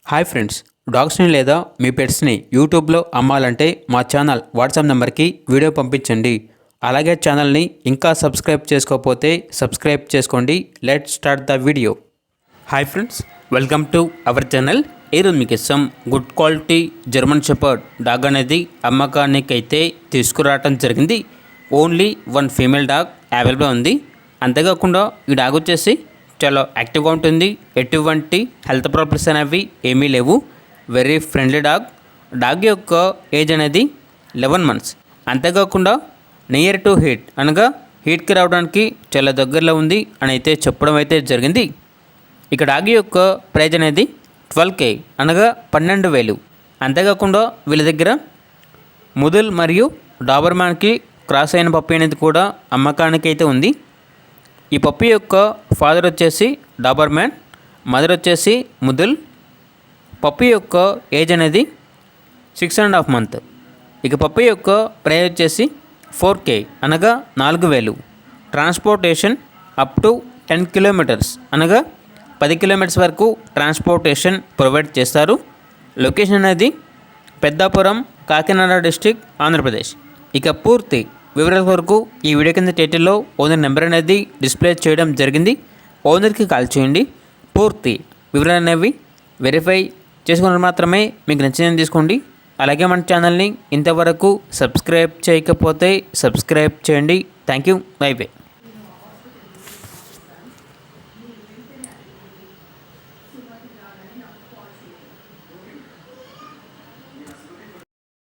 Hi friends, డాగ్స్ని లేదా మీ పెట్స్ని యూట్యూబ్లో అమ్మాలంటే మా ఛానల్ వాట్సాప్ నెంబర్కి వీడియో పంపించండి. అలాగే ఛానల్ని ఇంకా సబ్స్క్రైబ్ చేసుకోకపోతే సబ్స్క్రైబ్ చేసుకోండి. Let start the video. Hi friends, welcome to our channel. ఈరోజు మీకు ఇష్టం good quality German shepherd dog అనేది అమ్మకానికి అయితే తీసుకురావడం జరిగింది. Only one female dog available ఉంది. అంతేకాకుండా ఈ డాగ్ వచ్చేసి చాలా యాక్టివ్గా ఉంటుంది. ఎటువంటి హెల్త్ ప్రాబ్లమ్స్ అనేవి ఏమీ లేవు. వెరీ ఫ్రెండ్లీ డాగ్ యొక్క ఏజ్ అనేది 11 months. అంతేకాకుండా నియర్ టు హీట్ అనగా హీట్కి రావడానికి చాలా దగ్గరలో ఉంది అని అయితే చెప్పడం అయితే జరిగింది. ఇక డాగ్ యొక్క ప్రైజ్ అనేది 12K అనగా 12,000. అంతేకాకుండా వీళ్ళ దగ్గర ముదుల్ మరియు డాబర్మ్యాన్కి క్రాస్ అయిన పప్పి అనేది కూడా అమ్మకానికి అయితే ఉంది. ఈ పప్పి యొక్క ఫాదర్ వచ్చేసి డాబర్మ్యాన్, మదర్ వచ్చేసి ముదుల్. పప్పి యొక్క ఏజ్ అనేది 6.5 months. ఇక పప్పి యొక్క ప్రైస్ వచ్చేసి 4K అనగా 4,000. ట్రాన్స్పోర్టేషన్ అప్ టు 10 kilometers అనగా 10 kilometers వరకు ట్రాన్స్పోర్టేషన్ ప్రొవైడ్ చేస్తారు. లొకేషన్ అనేది పెద్దాపురం, కాకినాడ డిస్ట్రిక్ట్, ఆంధ్రప్రదేశ్. ఇక పూర్తి వివరాల వరకు ఈ వీడియో కింద టైటిల్లో ఓనర్ నెంబర్ అనేది డిస్ప్లే చేయడం జరిగింది. ఓనర్కి కాల్ చేయండి. పూర్తి వివరాలు అనేవి వెరిఫై చేసుకుని మాత్రమే మీకు నచ్చిందని తీసుకోండి. అలాగే మన ఛానల్ని ఇంతవరకు సబ్స్క్రైబ్ చేయకపోతే సబ్స్క్రైబ్ చేయండి. Thank you. By by.